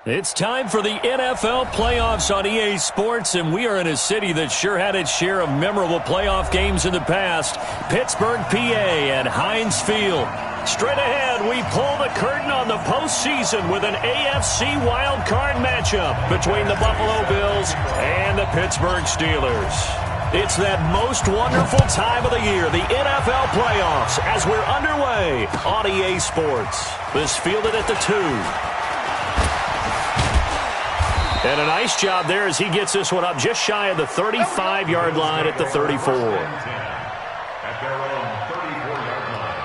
It's time for the NFL playoffs on EA Sports, and we are in a city that sure had its share of memorable playoff games in the past. Pittsburgh, PA at Heinz Field. Straight ahead, we pull the curtain on the postseason with an AFC wildcard matchup between the Buffalo Bills and the Pittsburgh Steelers. It's that most wonderful time of the year, the NFL playoffs, as we're underway on EA Sports. This fielded at the 2. And a nice job there as he gets this one up just shy of the 35-yard line at the 34. At their own 34-yard line.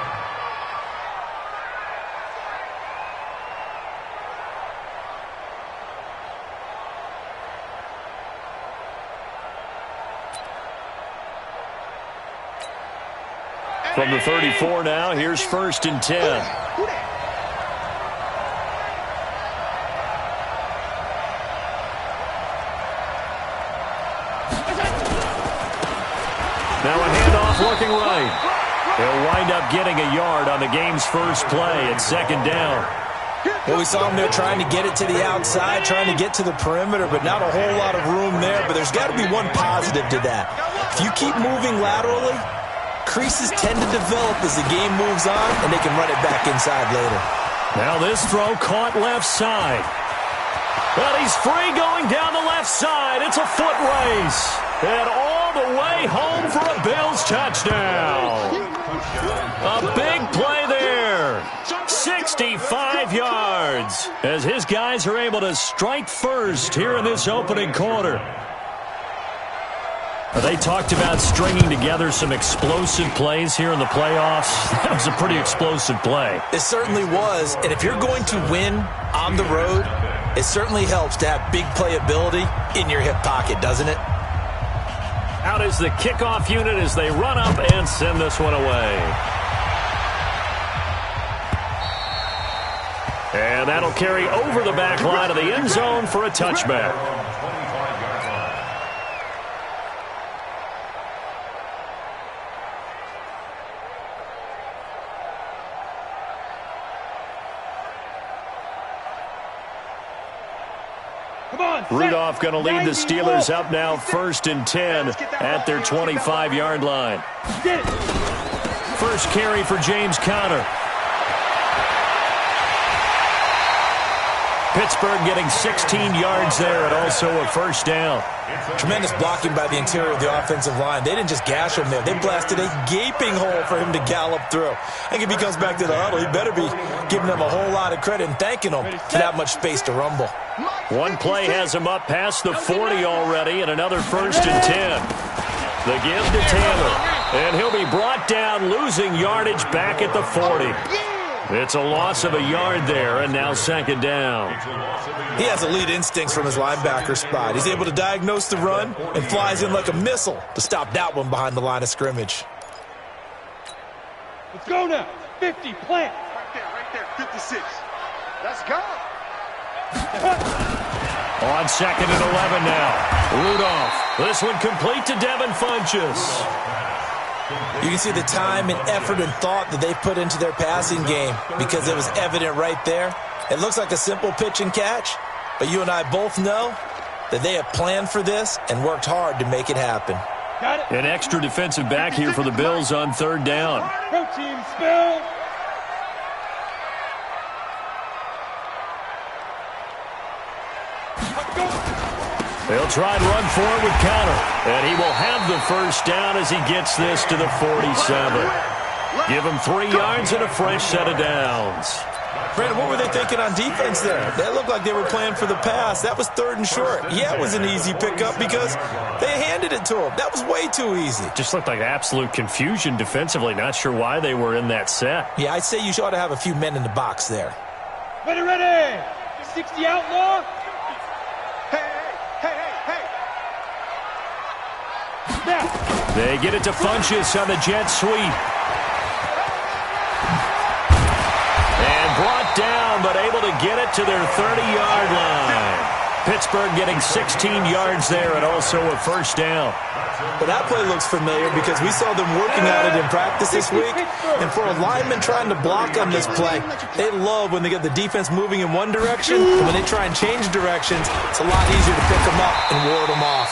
From the 34 now, here's 1st and 10. Now a handoff looking right. He'll wind up getting a yard on the game's first play at 2nd down. Well, we saw him there trying to get it to the outside, trying to get to the perimeter, but not a whole lot of room there. But there's got to be one positive to that. If you keep moving laterally, creases tend to develop as the game moves on, and they can run it back inside later. Now this throw caught left side. Well, he's free going down the left side. It's a foot race. And all the way home for a Bills touchdown. A big play there. 65 yards as his guys are able to strike first here in this opening quarter. They talked about stringing together some explosive plays here in the playoffs. That was a pretty explosive play. It certainly was. And if you're going to win on the road, it certainly helps to have big playability in your hip pocket, doesn't it? Out is the kickoff unit as they run up and send this one away. And that'll carry over the back line of the end zone for a touchback. Rudolph going to lead the Steelers up now 1st and 10 at their 25-yard line. First carry for James Conner. Pittsburgh getting 16 yards there and also a 1st down. Tremendous blocking by the interior of the offensive line. They didn't just gash him there. They blasted a gaping hole for him to gallop through. I think if he comes back to the huddle, he better be giving them a whole lot of credit and thanking them for that much space to rumble. One play has him up past the 40 already, and another 1st and 10. The give to Taylor, and he'll be brought down, losing yardage back at the 40. It's a loss of a yard there, and now 2nd down. He has elite instincts from his linebacker spot. He's able to diagnose the run and flies in like a missile to stop that one behind the line of scrimmage. Let's go now. 50, plant. Right there, 56. Let's go. On 2nd and 11 now. Rudolph. This one complete to Devin Funchess. You can see the time and effort and thought that they put into their passing game because it was evident right there. It looks like a simple pitch and catch, but you and I both know that they have planned for this and worked hard to make it happen. Got it. An extra defensive back here for the Bills on 3rd down. Protein spill. They'll try and run forward with Conner. And he will have the 1st down as he gets this to the 47. Give him 3 yards and a fresh set of downs. Brandon, what were they thinking on defense there? They looked like they were playing for the pass. That was 3rd and short. Yeah, it was an easy pickup because they handed it to him. That was way too easy. Just looked like absolute confusion defensively. Not sure why they were in that set. Yeah, I'd say you ought to have a few men in the box there. Ready. 60 outlaw. They get it to Funchess on the jet sweep. And brought down, but able to get it to their 30-yard line. Pittsburgh getting 16 yards there and also a first down. Well, that play looks familiar because we saw them working on it in practice this week. And for a lineman trying to block on this play, they love when they get the defense moving in one direction. And when they try and change directions, it's a lot easier to pick them up and ward them off.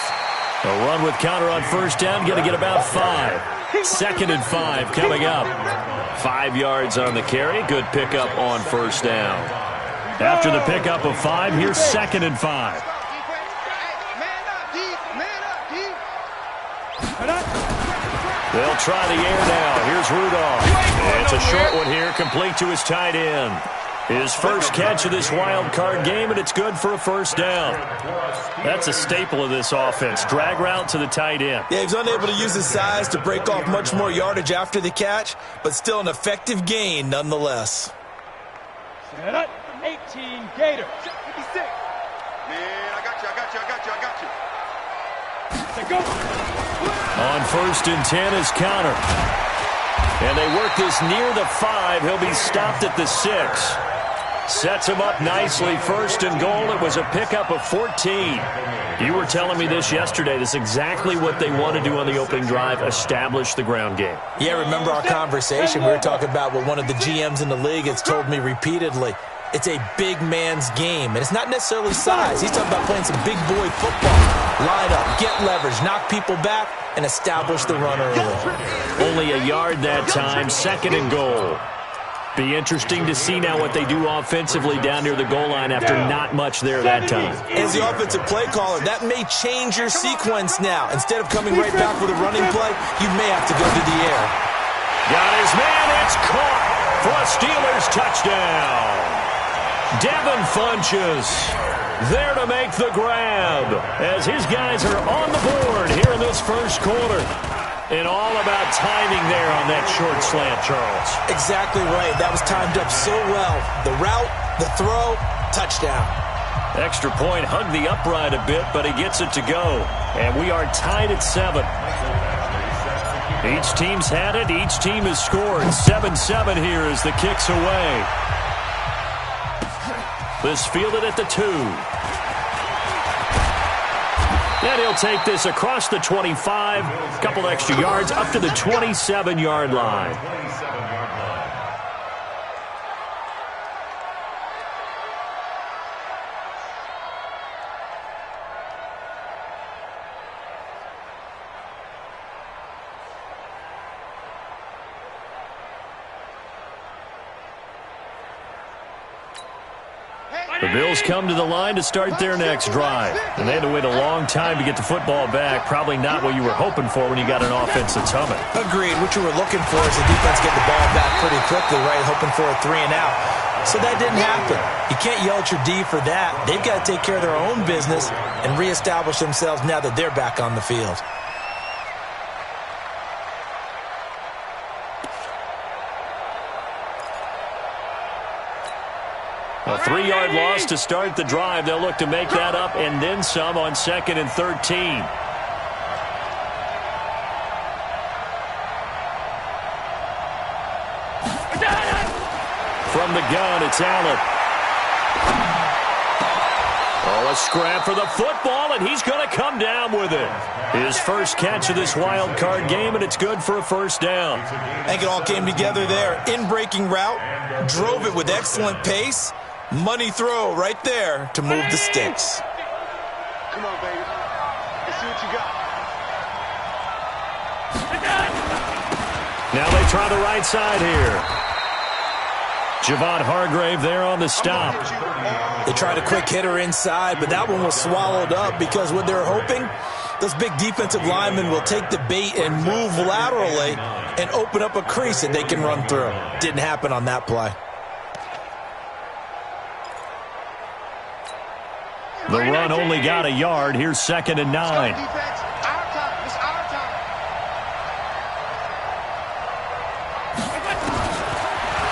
A run with counter on first down, going to get about 5. Second and 5 coming up. 5 yards on the carry. Good pickup on first down. After the pickup of 5, here's second and 5. They'll try the air now. Here's Rudolph. It's a short one here, complete to his tight end. His first catch of this wild card game, and it's good for a first down. That's a staple of this offense. Drag route to the tight end. Yeah, he's unable to use his size to break off much more yardage after the catch, but still an effective gain nonetheless. Set up, 18 Gator. 56. Man, I got you. Set, go. On first and 10 is counter. And they work this near the 5. He'll be stopped at the 6. Sets him up nicely. First and goal. It was a pickup of 14. You were telling me this yesterday. This is exactly what they want to do on the opening drive, establish the ground game. Yeah, remember our conversation? We were talking about what one of the GMs in the league has told me repeatedly. It's a big man's game, and it's not necessarily size. He's talking about playing some big boy football. Line up, get leverage, knock people back, and establish the run early. Only a yard that time, second and goal. Be interesting to see now what they do offensively down near the goal line after not much there that time. As the offensive play caller, that may change your sequence now. Instead of coming right back with a running play, you may have to go to the air. Got his man, it's caught for a Steelers touchdown. Devin Funchess there to make the grab as his guys are on the board here in this first quarter. And all about timing there on that short slant, Charles. Exactly right. That was timed up so well. The route, the throw, touchdown. Extra point, hugged the upright a bit, but he gets it to go. And we are tied at 7. Each team's had it. Each team has scored. 7-7 here as the kick's away. This fielded at the 2. And he'll take this across the 25. Couple extra yards up to the 27-yard line. The Bills come to the line to start their next drive. And they had to wait a long time to get the football back. Probably not what you were hoping for when you got an offense that's humming. Agreed. What you were looking for is the defense get the ball back pretty quickly, right? Hoping for a 3 and out. So that didn't happen. You can't yell at your D for that. They've got to take care of their own business and reestablish themselves now that they're back on the field. A 3-yard loss to start the drive. They'll look to make that up and then some on second and 13. From the gun, it's Allen. Oh, a scrap for the football, and he's going to come down with it. His first catch of this wild card game, and it's good for a first down. I think it all came together there. In-breaking route, drove it with excellent pace. Money throw right there to move the sticks. Come on, baby. Let's see what you got. Now they try the right side here. Javon Hargrave there on the stop. They tried a quick hitter inside, but that one was swallowed up because what they're hoping, those big defensive linemen will take the bait and move laterally and open up a crease that they can run through. Didn't happen on that play. The run only got a yard. Here's second and 9.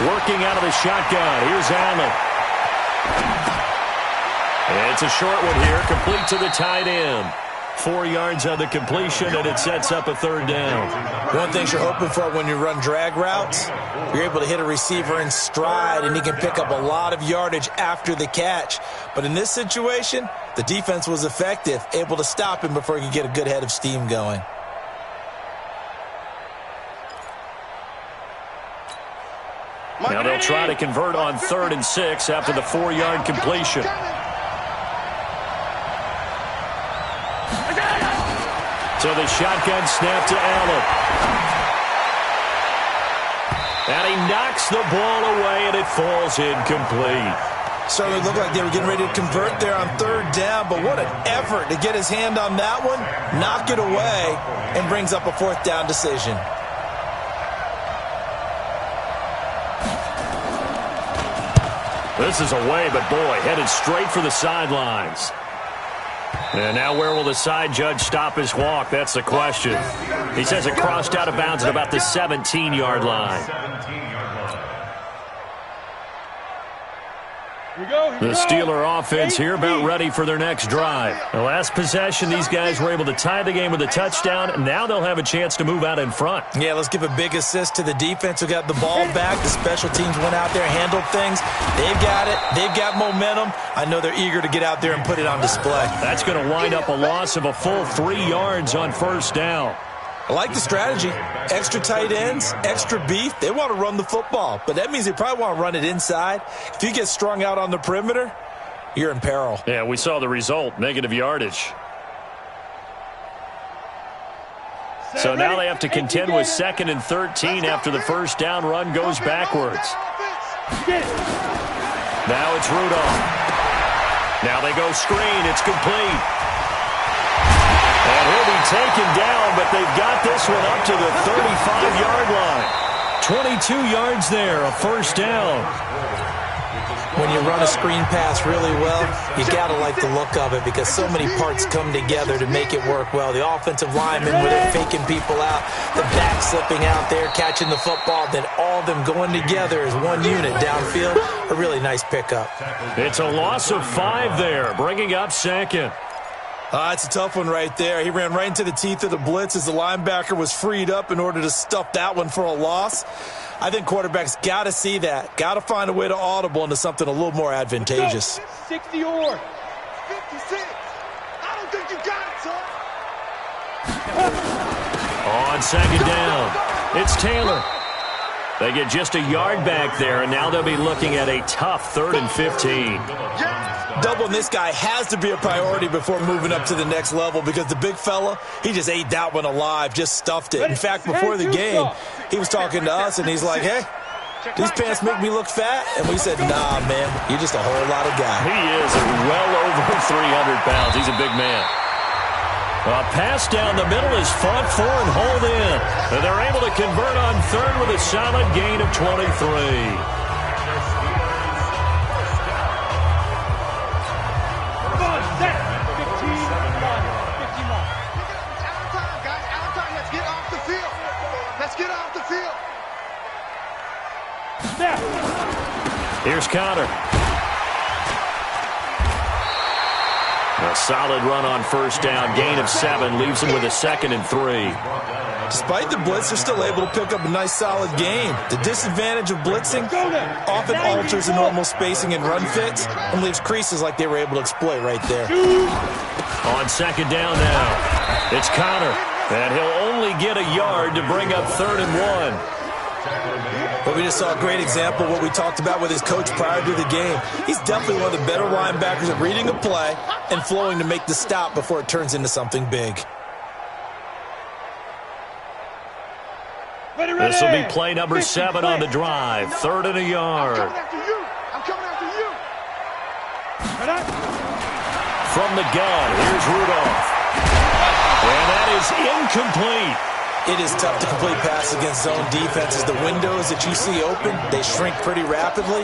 Working out of the shotgun. Here's Allen. It's a short one here, complete to the tight end. 4 yards on the completion, and it sets up a 3rd down. One thing you're hoping for when you run drag routes, you're able to hit a receiver in stride, and he can pick up a lot of yardage after the catch. But in this situation, the defense was effective, able to stop him before he could get a good head of steam going. Now they'll try to convert on 3rd and 6 after the 4-yard completion. So the shotgun snap to Allen. And he knocks the ball away, and it falls incomplete. Certainly looked like they were getting ready to convert there on 3rd down, but what an effort to get his hand on that one, knock it away, and brings up a 4th down decision. This is away, but boy, headed straight for the sidelines. And now where will the side judge stop his walk? That's the question. He says it crossed out of bounds at about the 17-yard line. The Steeler offense here about ready for their next drive. The last possession, these guys were able to tie the game with a touchdown. Now they'll have a chance to move out in front. Yeah, let's give a big assist to the defense who got the ball back. The special teams went out there, handled things. They've got it. They've got momentum. I know they're eager to get out there and put it on display. That's going to wind up a loss of a full 3 yards on 1st down. I like the strategy. Extra tight ends, extra beef. They want to run the football, but that means they probably want to run it inside. If you get strung out on the perimeter, you're in peril. Yeah, we saw the result, negative yardage. So now they have to contend with 2nd and 13 after the 1st down run goes backwards. Now it's Rudolph. Now they go screen. It's complete. And he'll be taken down, but they've got this one up to the 35-yard line. 22 yards there, a 1st down. When you run a screen pass really well, you got to like the look of it because so many parts come together to make it work well. The offensive linemen, where they're faking people out, the back slipping out there, catching the football, then all of them going together as one unit downfield. A really nice pickup. It's a loss of 5 there, bringing up 2nd. It's a tough one right there. He ran right into the teeth of the blitz as the linebacker was freed up in order to stuff that one for a loss. I think quarterbacks got to see that. Got to find a way to audible into something a little more advantageous. 60 or 56. I don't think you got it, son. On 2nd down, it's Taylor. They get just a yard back there, and now they'll be looking at a tough 3rd and 15. Doubling this guy has to be a priority before moving up to the next level because the big fella, he just ate that one alive, just stuffed it. In fact, before the game, he was talking to us, and he's like, hey, these pants make me look fat? And we said, nah, man, you're just a whole lot of guy. He is well over 300 pounds. He's a big man. A pass down the middle is fought for and hauled in. And they're able to convert on 3rd with a solid gain of 23. Here's Connor. A solid run on 1st down. Gain of 7 leaves him with a 2nd and 3. Despite the blitz, they're still able to pick up a nice, solid gain. The disadvantage of blitzing often alters the normal spacing and run fits and leaves creases like they were able to exploit right there. On 2nd down now, it's Connor. And he'll only get a yard to bring up 3rd and 1. But we just saw a great example of what we talked about with his coach prior to the game. He's definitely one of the better linebackers at reading a play and flowing to make the stop before it turns into something big. This will be play number 7 on the drive. 3rd and a yard. I'm coming after you. From the gun, here's Rudolph. And that is incomplete. It is tough to complete passes against zone defenses. The windows that you see open, they shrink pretty rapidly.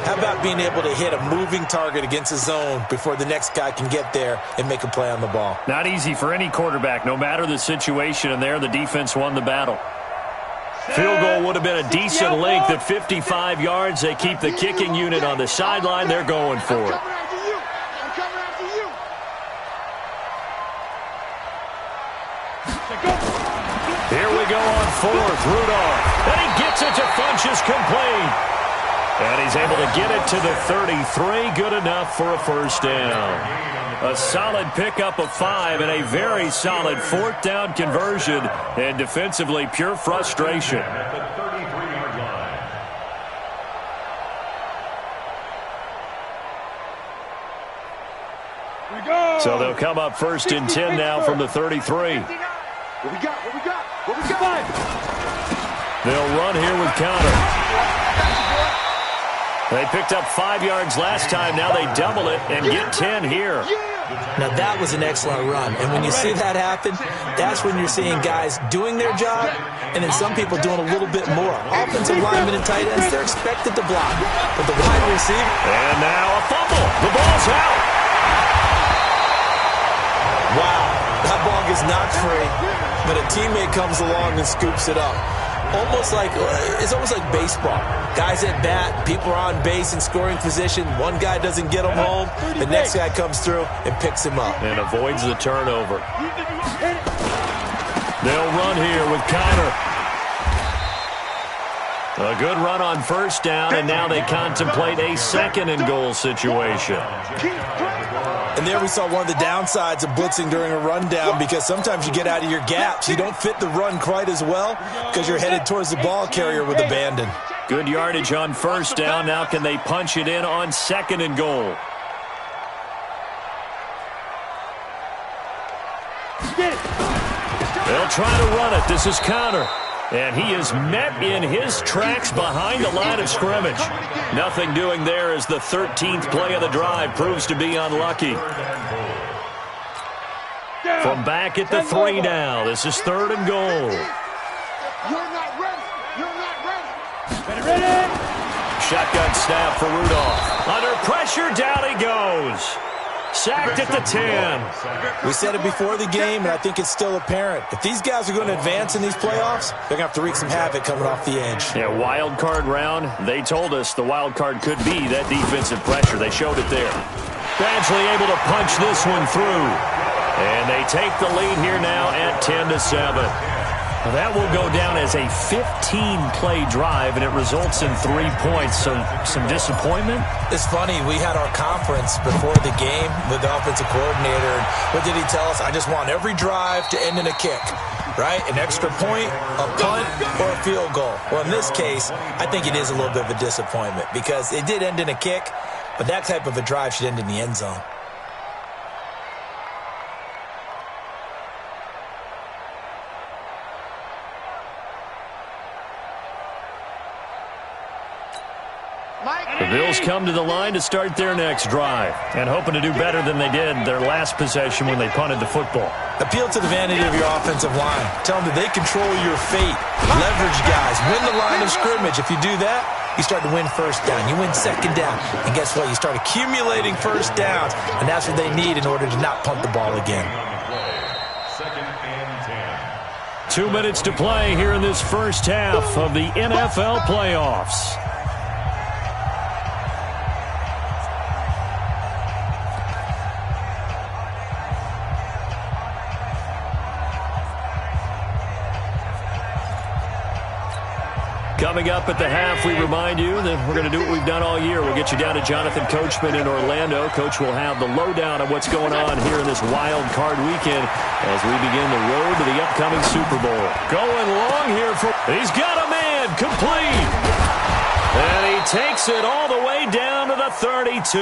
How about being able to hit a moving target against a zone before the next guy can get there and make a play on the ball? Not easy for any quarterback, no matter the situation, and there the defense won the battle. Field goal would have been a decent length at 55 yards. They keep the kicking unit on the sideline. They're going for it. Here we go on fourth. Rudolph. And he gets it to Funchess complete. And he's able to get it to the 33. Good enough for a first down. A solid pickup of 5 and a very solid fourth down conversion. And defensively, pure frustration. At the 33-yard line. So they'll come up first and 10 now from the 33. What we got? What we got? What we got? They'll run here with Counter. They picked up 5 yards last time. Now they double it and get 10 here. Now, that was an excellent run. And when you see that happen, that's when you're seeing guys doing their job and then some people doing a little bit more. Offensive linemen and tight ends, they're expected to block. But the wide receiver... And now a fumble. The ball's out. Wow, that ball gets knocked free, but a teammate comes along and scoops it up. It's almost like baseball. Guys at bat, people are on base in scoring position. One guy doesn't get him home. The next guy comes through and picks him up. And avoids the turnover. They'll run here with Counter. A good run on first down, and now they contemplate a second and goal situation. And there we saw one of the downsides of blitzing during a rundown, because sometimes you get out of your gaps. You don't fit the run quite as well because you're headed towards the ball carrier with abandon. Good yardage on first down. Now can they punch it in on second and goal? They'll try to run it. This is Counter. And he is met in his tracks behind the line of scrimmage. Nothing doing there as the 13th play of the drive proves to be unlucky. From back at the 3 now, this is third and goal. You're not ready. You're not ready. Ready? Shotgun snap for Rudolph. Under pressure, down he goes. Sacked at the 10. We said it before the game, and I think it's still apparent. If these guys are going to advance in these playoffs, they're going to have to wreak some havoc coming off the edge. Yeah, wild card round. They told us the wild card could be that defensive pressure. They showed it there. Badgley able to punch this one through. And they take the lead here now at 10-7. Well, that will go down as a 15-play drive, and it results in 3 points. So some disappointment? It's funny. We had our conference before the game with the offensive coordinator. And what did he tell us? I just want every drive to end in a kick, right? An extra point, a punt, or a field goal. Well, in this case, I think it is a little bit of a disappointment because it did end in a kick, but that type of a drive should end in the end zone. The Bills come to the line to start their next drive and hoping to do better than they did their last possession when they punted the football. Appeal to the vanity of your offensive line. Tell them that they control your fate. Leverage guys. Win the line of scrimmage. If you do that, you start to win first down. You win second down. And guess what? You start accumulating first downs. And that's what they need in order to not punt the ball again. 2nd and 10. 2 minutes to play here in this first half of the NFL playoffs. Coming up at the half, we remind you that we're going to do what we've done all year. We'll get you down to Jonathan Coachman in Orlando. Coach will have the lowdown of what's going on here in this wild card weekend as we begin the road to the upcoming Super Bowl. Going long here for... He's got a man complete. And he takes it all the way down to the 32.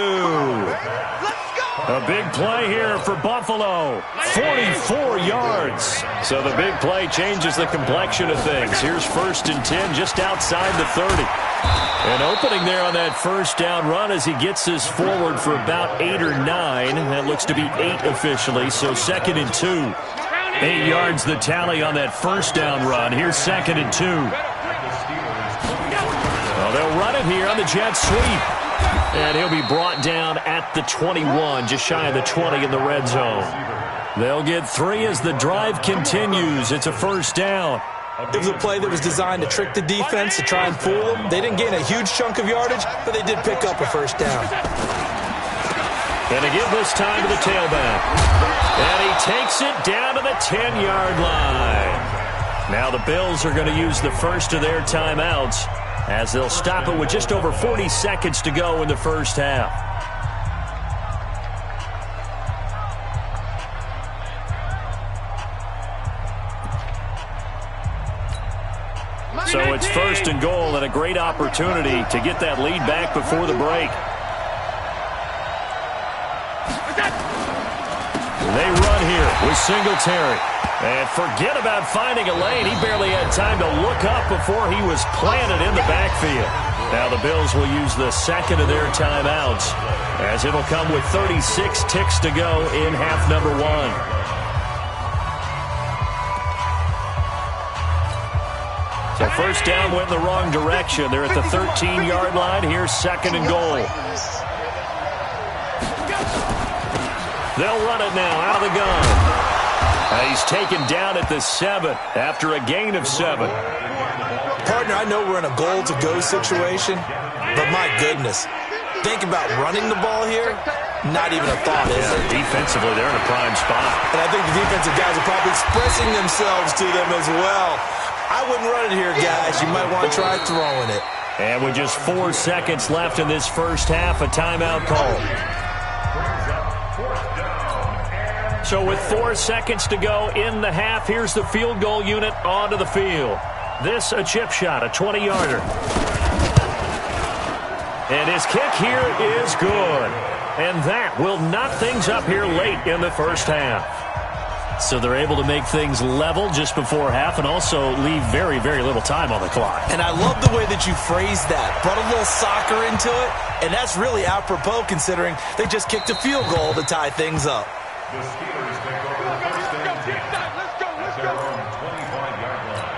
A big play here for Buffalo. 44 yards. So the big play changes the complexion of things. Here's 1st and 10 just outside the 30. And opening there on that first down run as he gets this forward for about 8 or 9. That looks to be 8 officially, so 2nd and 2. 8 yards the tally on that first down run. Here's 2nd and 2. Well, they'll run it here on the jet sweep. And he'll be brought down at the 21, just shy of the 20 in the red zone. They'll get 3 as the drive continues. It's a first down. It was a play that was designed to trick the defense, to try and fool them. They didn't gain a huge chunk of yardage, but they did pick up a first down. Going to give this time to the tailback. And he takes it down to the 10-yard line. Now the Bills are going to use the first of their timeouts as they'll stop it with just over 40 seconds to go in the first half. So it's first and goal and a great opportunity to get that lead back before the break. They run here with Singletary. And forget about finding a lane. He barely had time to look up before he was planted in the backfield. Now the Bills will use the second of their timeouts as it'll come with 36 ticks to go in half number one. So first down went in the wrong direction. They're at the 13-yard line. Here's second and goal. They'll run it now out of the gun. He's taken down at the 7 after a gain of 7. Partner, I know we're in a goal-to-go situation, but my goodness, think about running the ball here. Not even a thought, is it? Defensively, they're in a prime spot. And I think the defensive guys are probably expressing themselves to them as well. I wouldn't run it here, guys. You might want to try throwing it. And with just 4 seconds left in this first half, a timeout call. So with 4 seconds to go in the half, here's the field goal unit onto the field. This a chip shot, a 20-yarder. And his kick here is good. And that will knock things up here late in the first half. So they're able to make things level just before half and also leave very, very little time on the clock. And I love the way that you phrased that. Brought a little soccer into it, and that's really apropos considering they just kicked a field goal to tie things up. The Steelers take over first and 10 at their own 25-yard line.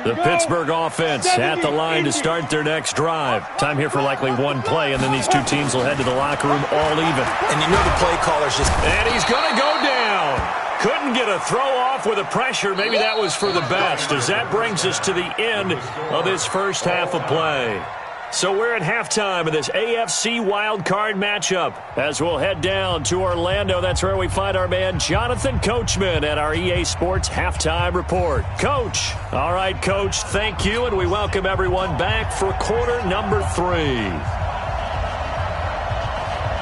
The Pittsburgh offense at the line to start their next drive. Time here for likely one play, and then these two teams will head to the locker room all even. And you know the play caller's just... And he's going to go down. Couldn't get a throw off with a pressure. Maybe that was for the best, as that brings us to the end of this first half of play. So we're at halftime of this AFC wildcard matchup as we'll head down to Orlando. That's where we find our man Jonathan Coachman at our EA Sports Halftime Report. Coach. All right, Coach, thank you, and we welcome everyone back for quarter number 3.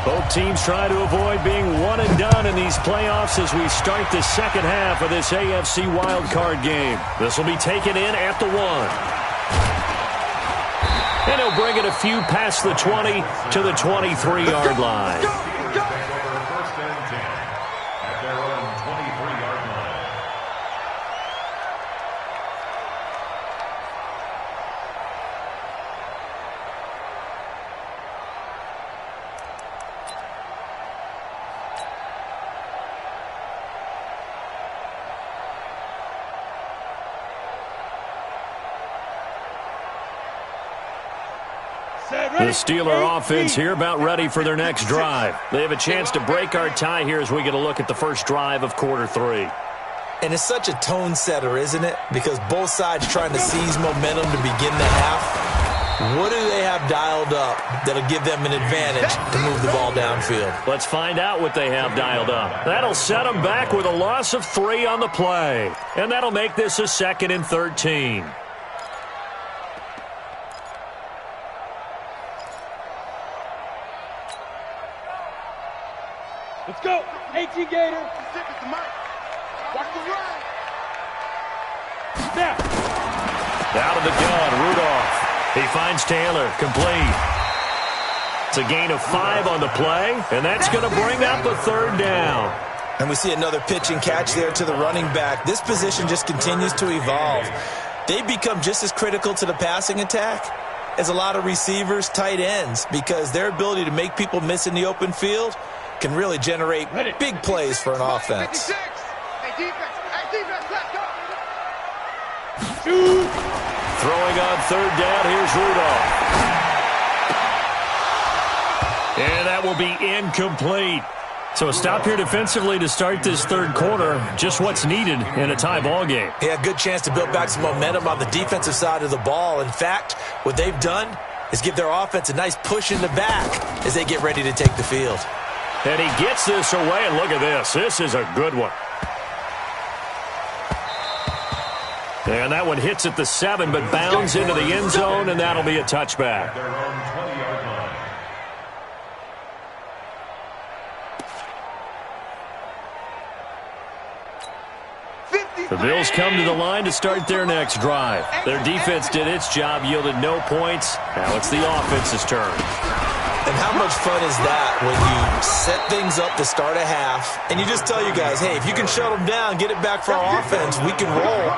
Both teams try to avoid being one and done in these playoffs as we start the second half of this AFC wildcard game. This will be taken in at the 1. And he'll bring it a few past the 20 to the 23-yard line. First and 10 at their own 23-yard line. The Steeler offense here about ready for their next drive. They have a chance to break our tie here as we get a look at the first drive of quarter 3. And it's such a tone setter, isn't it? Because both sides trying to seize momentum to begin the half. What do they have dialed up that'll give them an advantage to move the ball downfield? Let's find out what they have dialed up. That'll set them back with a loss of 3 on the play. And that'll make this a 2nd and 13. Let's go. 18 Gator. Watch the run. Snap. Out of the gun, Rudolph. He finds Taylor, complete. It's a gain of 5 on the play, and that's going to bring up a 3rd down. And we see another pitch and catch there to the running back. This position just continues to evolve. They become just as critical to the passing attack as a lot of receivers, tight ends, because their ability to make people miss in the open field can really generate big plays for an offense. Throwing on 3rd down, here's Rudolph. And that will be incomplete. So a stop here defensively to start this third quarter. Just what's needed in a tie ball game. Yeah, good chance to build back some momentum on the defensive side of the ball. In fact, what they've done is give their offense a nice push in the back as they get ready to take the field. And he gets this away, and look at this. This is a good one. And that one hits at the 7, but bounds into the end zone, and that'll be a touchback. Their own 20-yard line. The Bills come to the line to start their next drive. Their defense did its job, yielded no points. Now it's the offense's turn. And how much fun is that when you set things up to start a half, and you just tell you guys, hey, if you can shut them down, get it back for our offense, we can roll.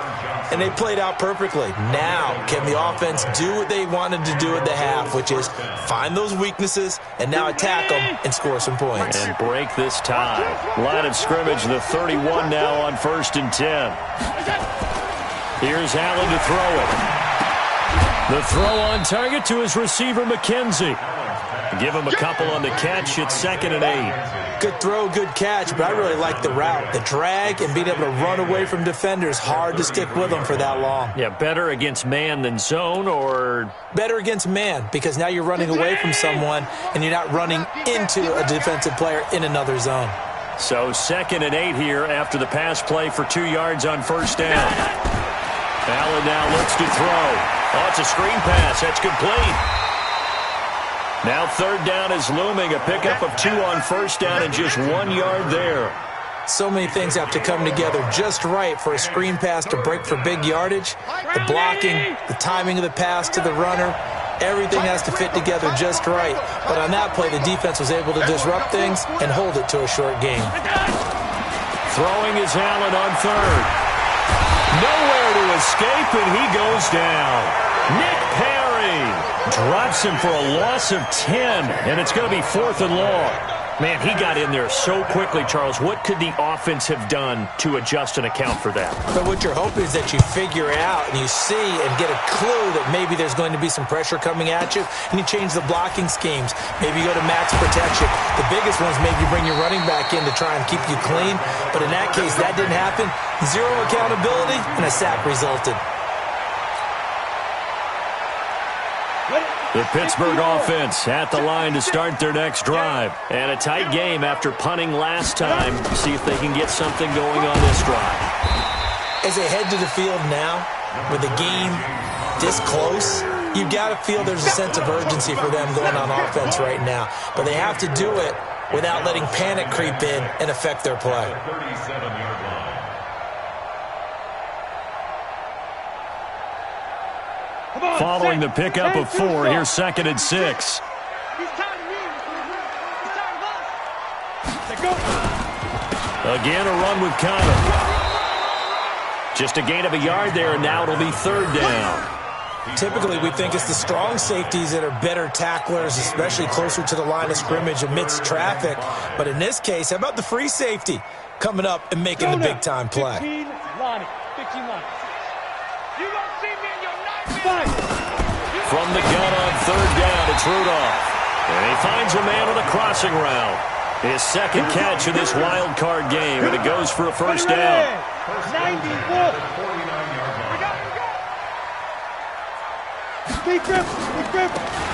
And they played out perfectly. Now, can the offense do what they wanted to do at the half, which is find those weaknesses and now attack them and score some points. And break this tie. Line of scrimmage, the 31 now on 1st and 10. Here's Allen to throw it. The throw on target to his receiver, McKenzie. Give him a couple on the catch. It's 2nd and 8. Good throw, good catch, but I really like the route. The drag and being able to run away from defenders, hard to stick with them for that long. Yeah, better against man than zone, or? Better against man, because now you're running away from someone and you're not running into a defensive player in another zone. So 2nd and 8 here after the pass play for 2 yards on 1st down. Allen now looks to throw. Oh, it's a screen pass. That's complete. Now 3rd down is looming. A pickup of 2 on 1st down and just 1 yard there. So many things have to come together just right for a screen pass to break for big yardage. The blocking, the timing of the pass to the runner, everything has to fit together just right. But on that play, the defense was able to disrupt things and hold it to a short game. Throwing is Allen on 3rd. Nowhere to escape, and he goes down. Nick Perry drops him for a loss of 10, and it's going to be 4th and long. Man, he got in there so quickly, Charles. What could the offense have done to adjust and account for that? But what you're hoping is that you figure out and you see and get a clue that maybe there's going to be some pressure coming at you, and you change the blocking schemes. Maybe you go to max protection. The biggest one is maybe you bring your running back in to try and keep you clean. But in that case, that didn't happen. Zero accountability, and a sack resulted. The Pittsburgh offense at the line to start their next drive. And a tight game after punting last time. See if they can get something going on this drive. As they head to the field now, with the game this close, you've got to feel there's a sense of urgency for them going on offense right now. But they have to do it without letting panic creep in and affect their play. 37-yard line. Following the pickup of 4, here's 2nd and 6. Again, a run with Connor. Just a gain of a yard there, and now it'll be 3rd down. Typically, we think it's the strong safeties that are better tacklers, especially closer to the line of scrimmage amidst traffic. But in this case, how about the free safety coming up and making the big-time play? 15 line. From the gun on 3rd down, it's Rudolph. And he finds a man on a crossing route. His 2nd catch in this wild card game, and it goes for a 1st down. 94.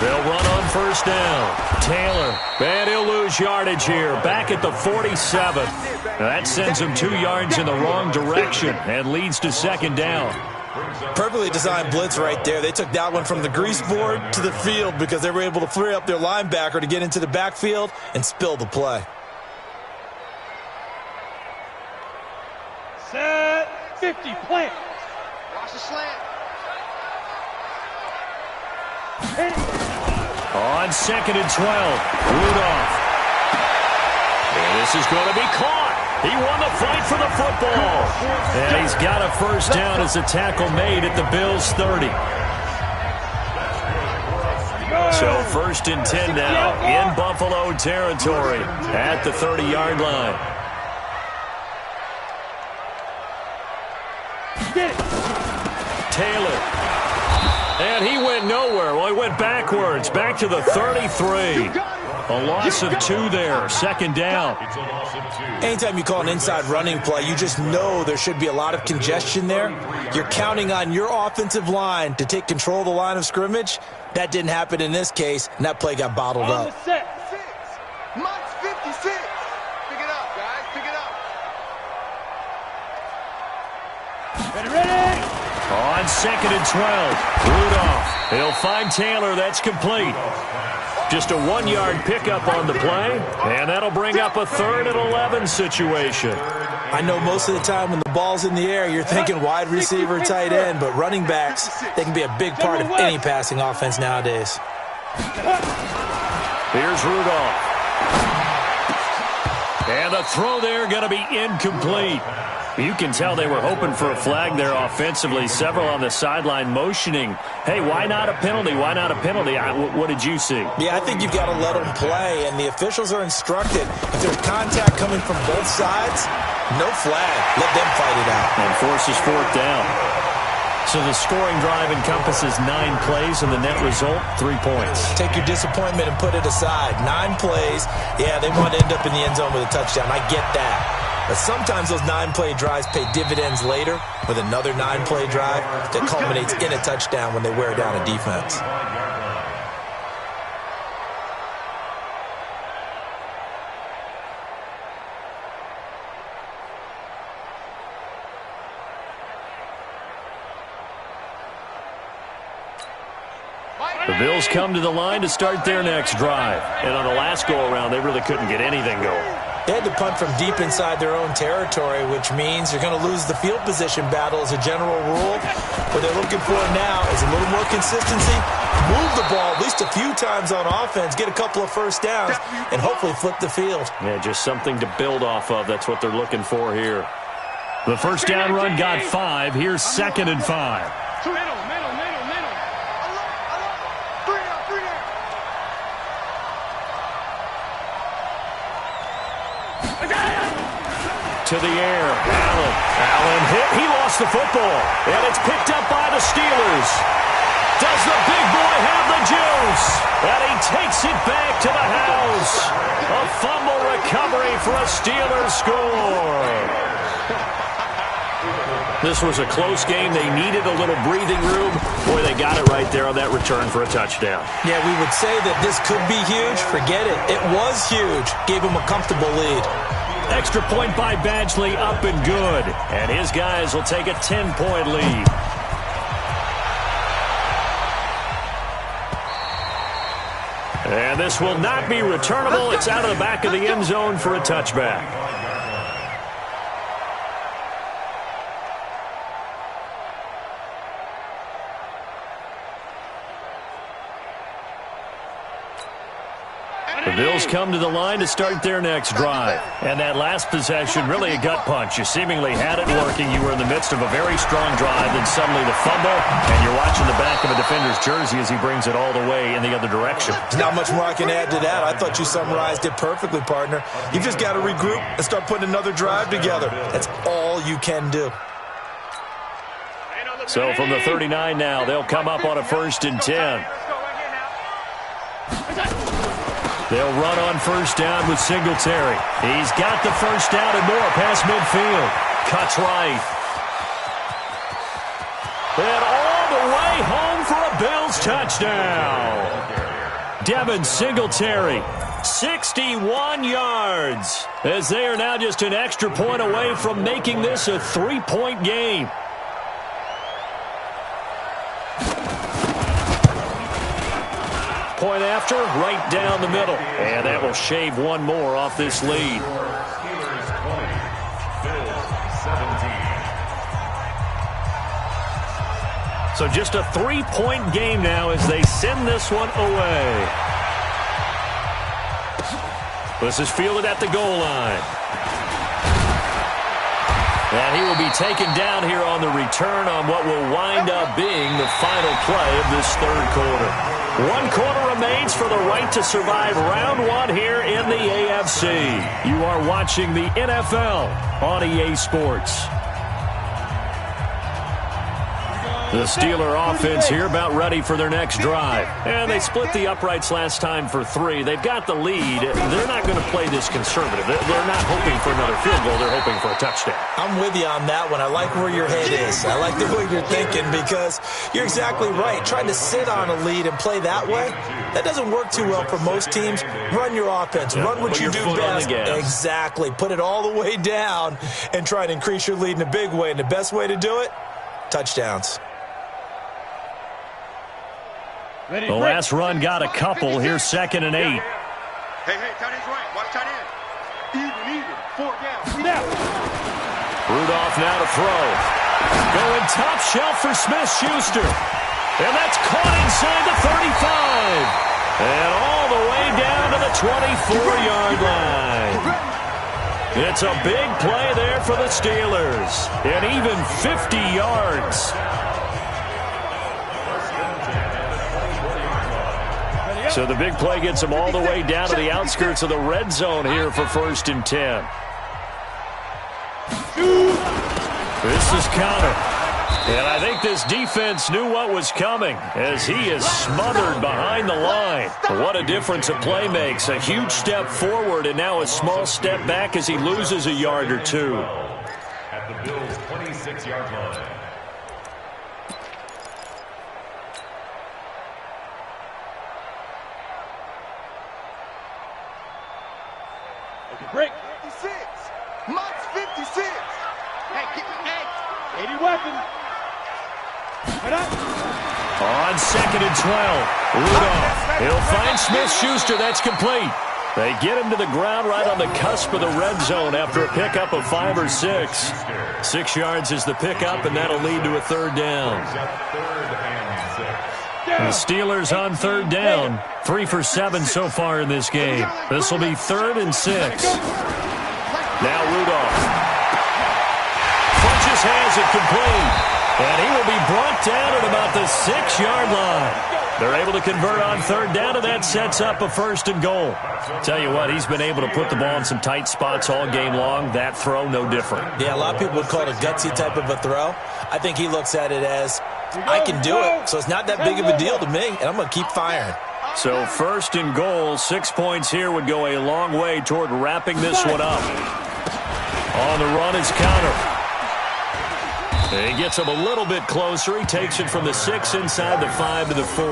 They'll run on 1st down. Taylor, and he'll lose yardage here. Back at the 47. That sends him 2 yards in the wrong direction and leads to 2nd down. Perfectly designed blitz right there. They took that one from the grease board to the field because they were able to free up their linebacker to get into the backfield and spill the play. Set 50, plant. Watch the slant. On 2nd and 12, Rudolph. And this is going to be caught. He won the fight for the football. And he's got a 1st down as a tackle made at the Bills' 30. So 1st and 10 now in Buffalo territory at the 30-yard line. Taylor. And And he went nowhere. Well, he went backwards, back to the 33. A loss of 2 there, second down. It's a loss of 2. Anytime you call an inside running play, you just know there should be a lot of congestion there. You're counting on your offensive line to take control of the line of scrimmage. That didn't happen in this case, and that play got bottled On the up. set. Mike's 56. Pick it up, guys. Pick it up. Ready. On 2nd and 12, Rudolph. He'll find Taylor. That's complete. Just a 1-yard pickup on the play, and that'll bring up a 3rd and 11 situation. I know most of the time when the ball's in the air, you're thinking wide receiver, tight end, but running backs, they can be a big part of any passing offense nowadays. Here's Rudolph. And the throw there going to be incomplete. You can tell they were hoping for a flag there offensively. Several on the sideline motioning, hey, why not a penalty? Why not a penalty? What did you see? Yeah, I think you've got to let them play, and the officials are instructed. If there's contact coming from both sides, no flag. Let them fight it out. And forces 4th down. So the scoring drive encompasses 9 plays, and the net result, 3 points. Take your disappointment and put it aside. 9 plays. Yeah, they want to end up in the end zone with a touchdown. I get that. But sometimes those 9-play drives pay dividends later with another 9-play drive that culminates in a touchdown when they wear down a defense. The Bills come to the line to start their next drive. And on the last go-around, they really couldn't get anything going. They had to punt from deep inside their own territory, which means you're going to lose the field position battle as a general rule. What they're looking for now is a little more consistency, move the ball at least a few times on offense, get a couple of first downs, and hopefully flip the field. Yeah, just something to build off of. That's what they're looking for here. The first down run got 5. Here's 2nd and 5. To the air, Allen hit, he lost the football, and it's picked up by the Steelers. Does the big boy have the juice? And he takes it back to the house. A fumble recovery for a Steelers score. This was a close game. They needed a little breathing room. Boy, they got it right there on that return for a touchdown. Yeah, we would say that this could be huge. Forget it. It was huge. Gave him a comfortable lead. Extra point by Badgley, up and good. And his guys will take a 10-point lead. And this will not be returnable. It's out of the back of the end zone for a touchback. The Bills come to the line to start their next drive. And that last possession, really a gut punch. You seemingly had it working. You were in the midst of a very strong drive, then suddenly the fumble, and you're watching the back of a defender's jersey as he brings it all the way in the other direction. There's not much more I can add to that. I thought you summarized it perfectly, partner. You've just got to regroup and start putting another drive together. That's all you can do. So from the 39 now, they'll come up on a 1st and 10. They'll run on first down with Singletary. He's got the first down and more past midfield. Cuts right. And all the way home for a Bills touchdown. Devin Singletary, 61 yards, as they are now just an extra point away from making this a 3-point game. Point after, right down the middle. And that will shave one more off this lead. Steelers 20, Bills 17. So just a 3-point game now as they send this one away. This is fielded at the goal line. And he will be taken down here on the return on what will wind up being the final play of this third quarter. 1 quarter remains for the right to survive round 1 here in the AFC. You are watching the NFL on EA Sports. The Steeler offense here about ready for their next drive. And they split the uprights last time for 3. They've got the lead. They're not going to play this conservative. They're not hoping for another field goal. They're hoping for a touchdown. I'm with you on that one. I like where your head is. I like the way you're thinking because you're exactly right. Trying to sit on a lead and play that way, that doesn't work too well for most teams. Run your offense. Run what you do best. Exactly. Put it all the way down and try and increase your lead in a big way. And the best way to do it, touchdowns. The last run got a couple. Here's 2nd and 8. Hey, tight end's right. Watch tight end. Even. 4 down. Rudolph now to throw. Going top shelf for Smith-Schuster. And that's caught inside the 35. And all the way down to the 24-yard line. It's a big play there for the Steelers. And even 50 yards. So the big play gets them all the way down to the outskirts of the red zone here for 1st and 10. This is counter. And I think this defense knew what was coming as he is smothered behind the line. What a difference a play makes. A huge step forward and now a small step back as he loses a yard or 2. At the Bills' 26-yard line. Break. 56. Mike's 56. Hey, keep it. Hey. 80 weapon. Right up. On 2nd and 12. Rudolph. He'll find Smith-Schuster. That's complete. They get him to the ground right on the cusp of the red zone after a pickup of 5 or 6. 6 yards is the pickup, and that'll lead to a 3rd down. The Steelers on 3rd down. 3 for 7 so far in this game. This will be 3rd and 6. Now Rudolph. Funches has it complete. And he will be brought down at about the 6-yard line. They're able to convert on 3rd down, and that sets up a 1st and goal. Tell you what, he's been able to put the ball in some tight spots all game long. That throw, no different. Yeah, a lot of people would call it a gutsy type of a throw. I think he looks at it as, I can do it, so it's not that big of a deal to me, and I'm going to keep firing. So 1st and goal, 6 points here would go a long way toward wrapping this one up. On the run is counter. He gets him a little bit closer. He takes it from the 6 inside the 5 to the 4.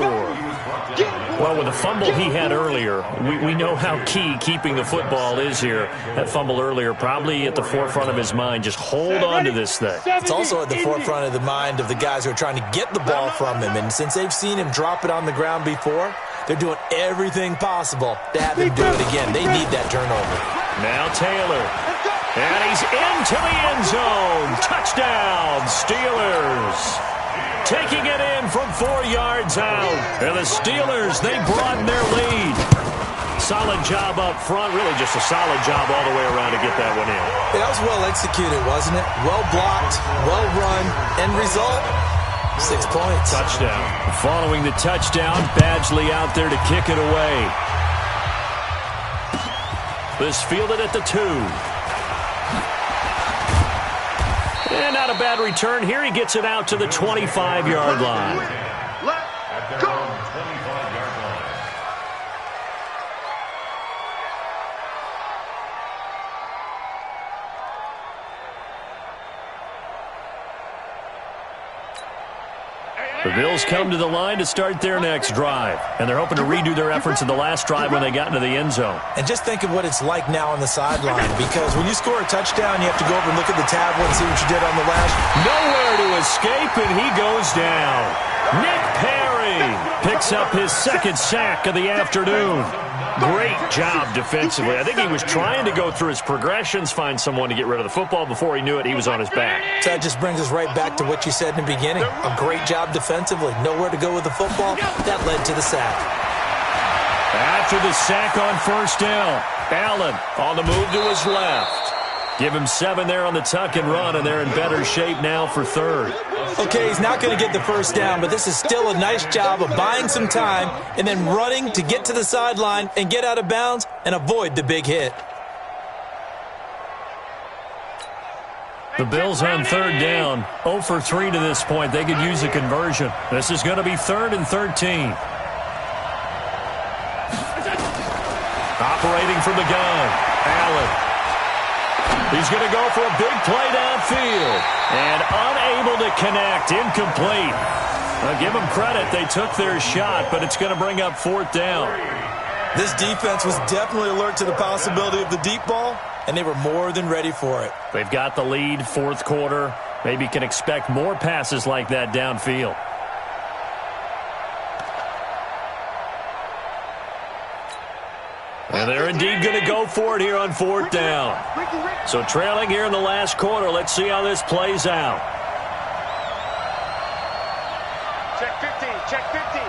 Well, with the fumble he had earlier, we know how key keeping the football is here. That fumble earlier probably at the forefront of his mind. Just hold on to this thing. It's also at the forefront of the mind of the guys who are trying to get the ball from him. And since they've seen him drop it on the ground before, they're doing everything possible to have him do it again. They need that turnover. Now Taylor. And he's into the end zone. Touchdown, Steelers. Taking it in from 4 yards out. And the Steelers, they broaden their lead. Solid job up front. Really just a solid job all the way around to get that one in. That was well executed, wasn't it? Well blocked, well run. End result, 6 points. Touchdown. Following the touchdown, Badgley out there to kick it away. This fielded at the 2. And not a bad return here. He gets it out to the 25-yard line. At their own 25-yard line. The Bills come to the line to start their next drive. And they're hoping to redo their efforts in the last drive when they got into the end zone. And just think of what it's like now on the sideline. Because when you score a touchdown, you have to go over and look at the tablet and see what you did on the last. Nowhere to escape, and he goes down. Nick Perry picks up his 2nd sack of the afternoon. Great job defensively. I think he was trying to go through his progressions, find someone to get rid of the football. Before he knew it, he was on his back. So that just brings us right back to what you said in the beginning. A great job defensively. Nowhere to go with the football. That led to the sack. After the sack on 1st down, Allen on the move to his left. Give him 7 there on the tuck and run, and they're in better shape now for 3rd. Okay, he's not going to get the 1st down, but this is still a nice job of buying some time and then running to get to the sideline and get out of bounds and avoid the big hit. The Bills on third down, 0 for 3 to this point. They could use a conversion. This is going to be 3rd and 13. Operating from the gun, Allen. He's going to go for a big play downfield. And unable to connect, incomplete. I'll give them credit. They took their shot, but it's going to bring up 4th down. This defense was definitely alert to the possibility of the deep ball, and they were more than ready for it. They've got the lead, 4th quarter. Maybe can expect more passes like that downfield. And they're indeed going to go for it here on 4th down. So trailing here in the last quarter. Let's see how this plays out. Check 15, check 15.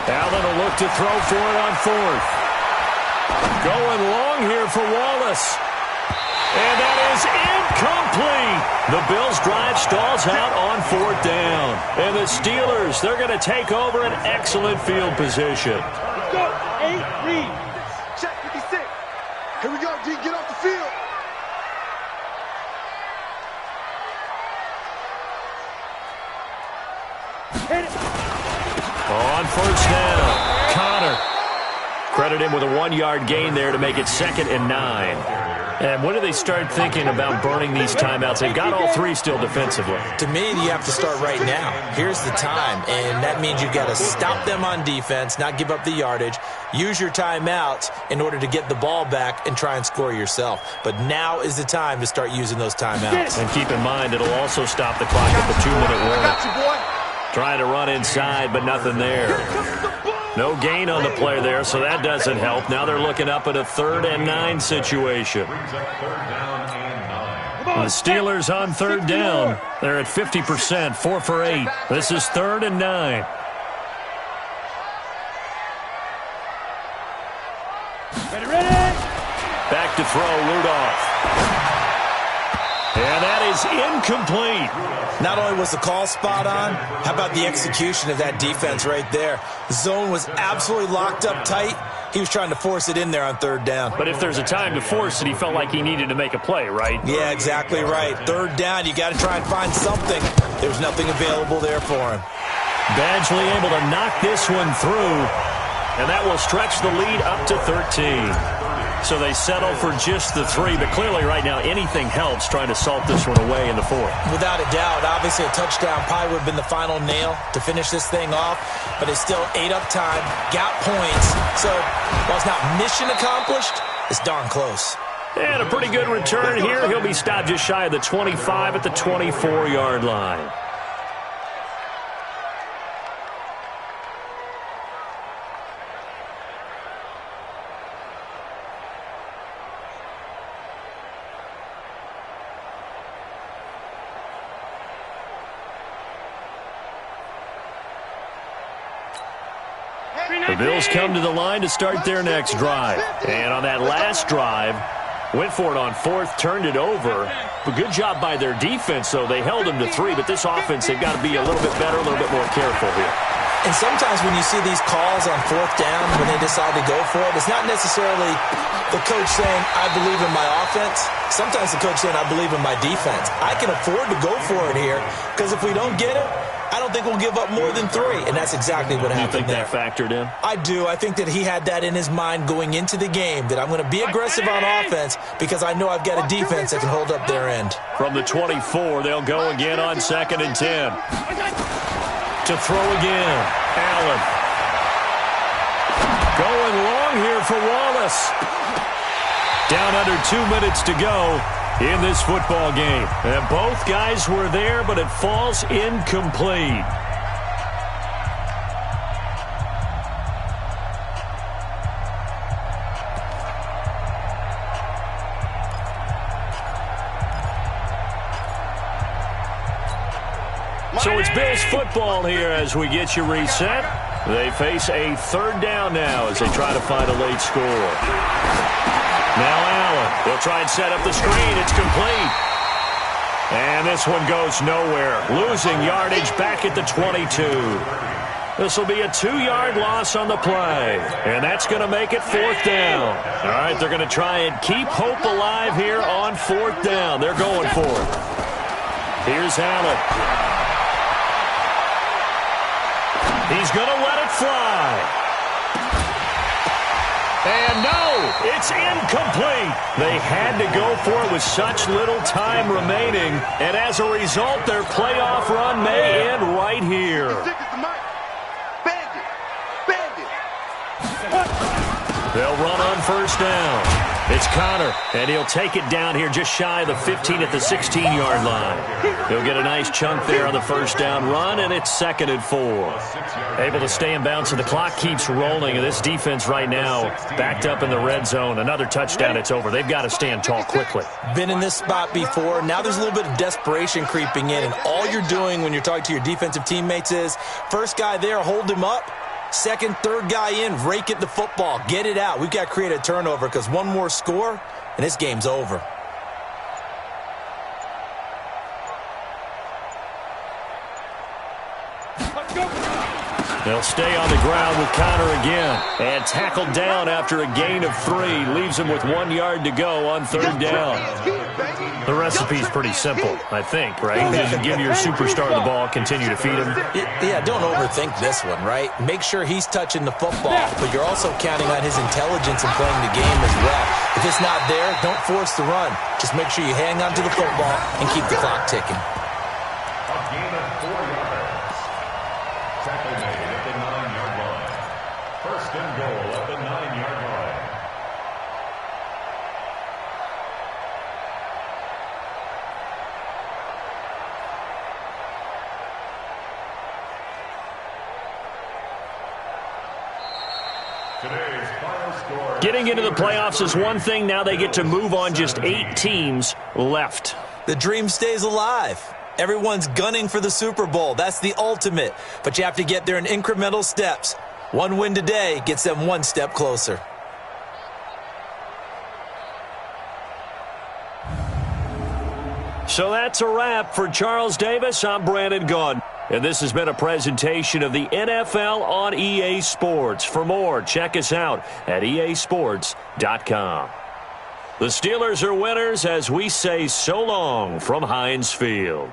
Allen will look to throw for it on 4th. Going long here for Wallace. And that is incomplete. The Bills' drive stalls out on 4th down. And the Steelers, they're going to take over an excellent field position. Let's go. 8 read. Check 56. Here we go, D. Get off the field. Hit it. On 1st down, Connor. Credit him with a 1-yard gain there to make it 2nd and 9. And when do they start thinking about burning these timeouts? They've got all 3 still defensively. To me, you have to start right now. Here's the time, and that means you've got to stop them on defense, not give up the yardage, use your timeouts in order to get the ball back and try and score yourself. But now is the time to start using those timeouts. And keep in mind, it'll also stop the clock at the 2-minute warning. I got you, boy. Trying to run inside, but nothing there. No gain on the play there, so that doesn't help. Now they're looking up at a 3rd and 9 situation. The Steelers on 3rd down. They're at 50%, 4 for 8. This is 3rd and 9. Ready. Back to throw, Rudolph. And that is incomplete. Not only was the call spot on, how about the execution of that defense right there? The zone was absolutely locked up tight. He was trying to force it in there on 3rd down. But if there's a time to force it, he felt like he needed to make a play, right? Yeah, exactly right. 3rd down, you got to try and find something. There was nothing available there for him. Badgley able to knock this one through, and that will stretch the lead up to 13. So they settle for just the 3, but clearly right now anything helps trying to salt this one away in the 4th. Without a doubt, obviously a touchdown probably would have been the final nail to finish this thing off, but it's still 8 up time, got points, so while it's not mission accomplished, it's darn close. And a pretty good return here. He'll be stopped just shy of the 25 at the 24-yard line. The Bills come to the line to start their next drive. And on that last drive, went for it on 4th, turned it over. But good job by their defense, though. They held them to 3, but this offense, they've got to be a little bit better, a little bit more careful here. And sometimes when you see these calls on 4th down, when they decide to go for it, it's not necessarily the coach saying, I believe in my offense. Sometimes the coach saying, I believe in my defense. I can afford to go for it here, because if we don't get it, I don't think we'll give up more than 3, and that's exactly what happened there. You think that factored in? I do. I think that he had that in his mind going into the game, that I'm going to be aggressive on offense because I know I've got a defense that can hold up their end. From the 24, they'll go again on 2nd and 10. To throw again, Allen. Going long here for Wallace. Down under 2 minutes to go in this football game. And both guys were there, but it falls incomplete. So it's Bills football here as we get you reset. They face a 3rd down now as they try to find a late score. Now Allen will try and set up the screen. It's complete. And this one goes nowhere. Losing yardage back at the 22. This will be a 2-yard loss on the play. And that's going to make it 4th down. All right, they're going to try and keep hope alive here on 4th down. They're going for it. Here's Allen. He's going to let it fly. And no, it's incomplete. They had to go for it with such little time remaining. And as a result, their playoff run may end right here. They'll run on 1st down. It's Connor, and he'll take it down here just shy of the 15 at the 16-yard line. He'll get a nice chunk there on the 1st down run, and it's 2nd and 4. Able to stay in bounds, so the clock keeps rolling. And this defense right now backed up in the red zone. Another touchdown, it's over. They've got to stand tall quickly. Been in this spot before. Now there's a little bit of desperation creeping in, and all you're doing when you're talking to your defensive teammates is, first guy there, hold him up. Second, third guy in, rake at the football. Get it out. We've got to create a turnover because one more score, and this game's over. They'll stay on the ground with Connor again. And tackled down after a gain of 3. Leaves him with 1 yard to go on 3rd down. The recipe's pretty simple, I think, right? Just give your superstar the ball, continue to feed him. Yeah, don't overthink this one, right? Make sure he's touching the football, but you're also counting on his intelligence in playing the game as well. If it's not there, don't force the run. Just make sure you hang on to the football and keep the clock ticking. A gain of 4 yards. Tackle made at the 9-yard line. 1st and goal at the 9-yard line. Today's final score. Getting into the playoffs is one thing. Now they get to move on. Just 8 teams left. The dream stays alive. Everyone's gunning for the Super Bowl. That's the ultimate. But you have to get there in incremental steps. One win today gets them 1 step closer. So that's a wrap for Charles Davis. I'm Brandon Gaudin. And this has been a presentation of the NFL on EA Sports. For more, check us out at easports.com. The Steelers are winners as we say so long from Heinz Field.